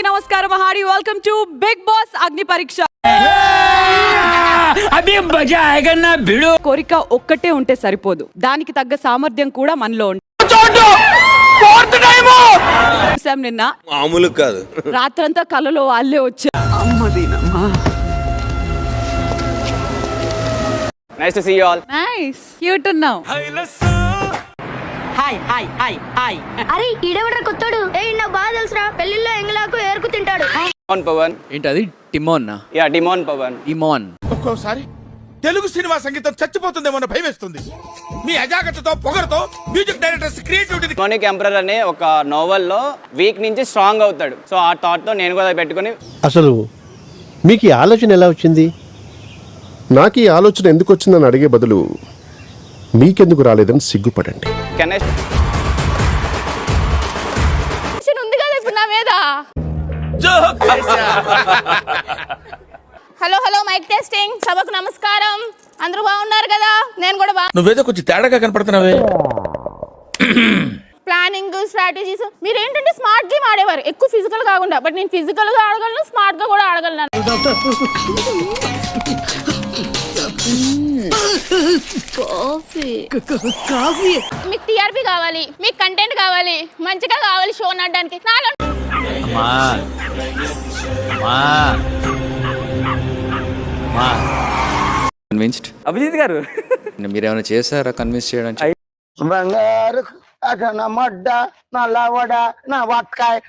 అందరికీ నమస్కారం హాడి welcome to big boss అగ్ని పరీక్ష. అభి మజా ఆయేగా నా భిడు. కోరిక ఒక్కటే ఉంటే సరిపోదు, దానికి తగ్గ సామర్థ్యం కూడా మనలో ఉంటుంది. నిన్న మామూలు కాదు, రాత్రంతా కలలో వాళ్ళే వచ్చారు. Nice to see you all. Nice cute ఉన్నావు. Hi hi hi hi. అరే ఈడెవడ్రా కొత్తాడు? నా బాగా తెలుసురా, పెళ్లిలో ఎంగలాకు ఏరుకు తింటాడు. Timon Pawan. ఏంటది టిమోన్? Yeah, Timon Pawan. ఇమోన్. ఒక్కోసారి తెలుగు సినిమా సంగీతం చచ్చిపోతుందేమో భయం వేస్తుంది. మీ అజాగ్రత్తతో పొగరుతో music directors creativity. Demonic Emperor అనే ఒక నోవెల్ లో వీక్ నుంచి స్ట్రాంగ్ అవుతాడు. సో ఆ థాట్ తో నేను కూడా పెట్టుకుని. అసలు మీకు ఈ ఆలోచన ఎలా వచ్చింది? నాకు ఈ ఆలోచన ఎందుకు వచ్చిందని అడిగే బదులు మీకెందుకు రాలేదని సిగ్గుపడండి. Ganesh ఉంది కదా ఇప్పుడు నా మీద. హలో హలో మైక్ టెస్టింగ్, సభకు నమస్కారం. అందరూ బాగున్నారు కదా? నేను కూడా నువ్వేదో కొంచెం తేడాగా కనపడుతున్నావే. ప్లానింగ్ స్ట్రాటజీస్ మీరు ఏంటంటే స్మార్ట్ గేమ్ ఆడేవారు, ఎక్కువ ఫిజికల్ కాకుండా. బట్ నేను ఫిజికల్ గా ఆడగలను, స్మార్ట్ గా కూడా ఆడగలను. మీకు టీఆర్పీ కావాలి, మీకు కంటెంట్ కావాలి, మంచిగా కావాలి షో నడడానికి. కన్విన్స్డ్ అభిజిత్ గారు మీరేమైనా చేశారా కన్విన్స్ చేయడానికి?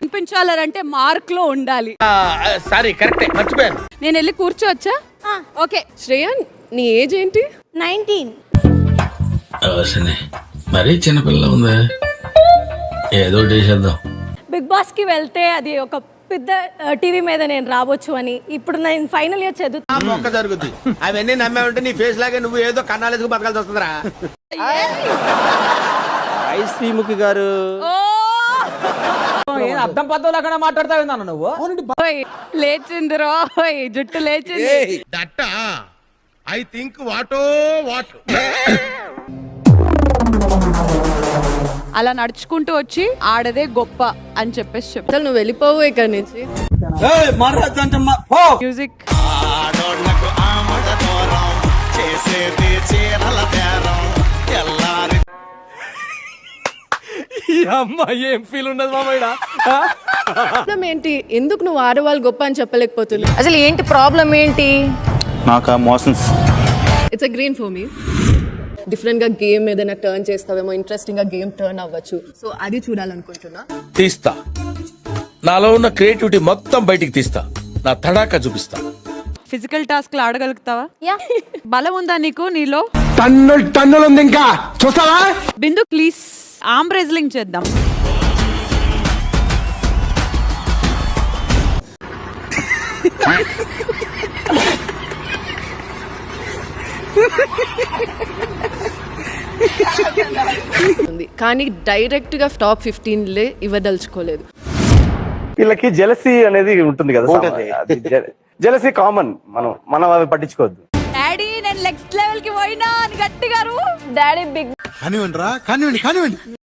వినిపించాలంటే మార్క్ లో ఉండాలి. సారీ కరెక్టే, మర్చిపోయాను. నేను వెళ్ళి కూర్చోవచ్చా? ఓకే. శ్రేయ, నీ ఏజ్ ఏంటి? 19. మరీ చిన్నపిల్ల ఉందా, ఏదో చేసేద్దాం. బిగ్ బాస్ కి వెళ్తే అది ఒక పెద్ద టీవీ మీద నేను రావచ్చు అని. ఇప్పుడు నేను ఫైనల్ ఇయర్ చదువుతాను. మొక్క జరుగుద్ది. అవన్నీ నమ్మే ఉంటే నీ ఫేస్ లాగే నువ్వు ఏదో కన్నాలేసుకు బతకాల్సి వస్తుందిరా. శ్రీముఖి గారు అర్థం పద్ధతి లేకుండా మాట్లాడతావు నువ్వు. లేచిందిరో, జుట్టు లేచింది. ఐ థింక్ వాటో వాట్. అలా నడుచుకుంటూ వచ్చి ఆడదే గొప్ప అని చెప్పేసి చెప్పు. అసలు నువ్వు వెళ్ళిపోవు ఇక్కడ నుంచి. మ్యూజిక్ ఏం ఫీల్ ఉండదు మామయ్య. ప్రాబ్లం ఏంటి? ఎందుకు నువ్వు ఆడవాళ్ళు గొప్ప అని చెప్పలేకపోతున్నావు? అసలు ఏంటి ప్రాబ్లం ఏంటి? నాకు motions. It's a green for me. Different గా గేమ్ ఏదైనా టర్న్ చేస్తావేమో, ఇంట్రెస్టింగ్ గా గేమ్ టర్న్ అవ్వచ్చు. సో అది చూడాలనుకుంటున్నా. తీస్తా, నాలో ఉన్న క్రియేటివిటీ మొత్తం బయటికి తీస్తా, నా తడాకా చూపిస్తా. ఫిజికల్ టాస్క్ లో ఆడగలుగుతావా? బలం ఉందా నీకు? నీలో టన్నులు ఉంది ఇంకా చూస్తావా? బిందు ప్లీజ్ ఆర్మ్ రెజ్లింగ్ చేద్దాం. కానీ డైరెక్ట్ గా టాప్ 15 లే ఇవ్వదలుచుకోలేదు. వీళ్ళకి జెలసీ అనేది ఉంటుంది కదా, జెలసీ కామన్. మనం అవి పట్టించుకోవద్దు. డాడీ నేను నెక్స్ట్ లెవెల్ కి పోయినా అని గట్టిగారు. డాడీ బిగ్ కానివ్వండి రా, కానివ్వండి.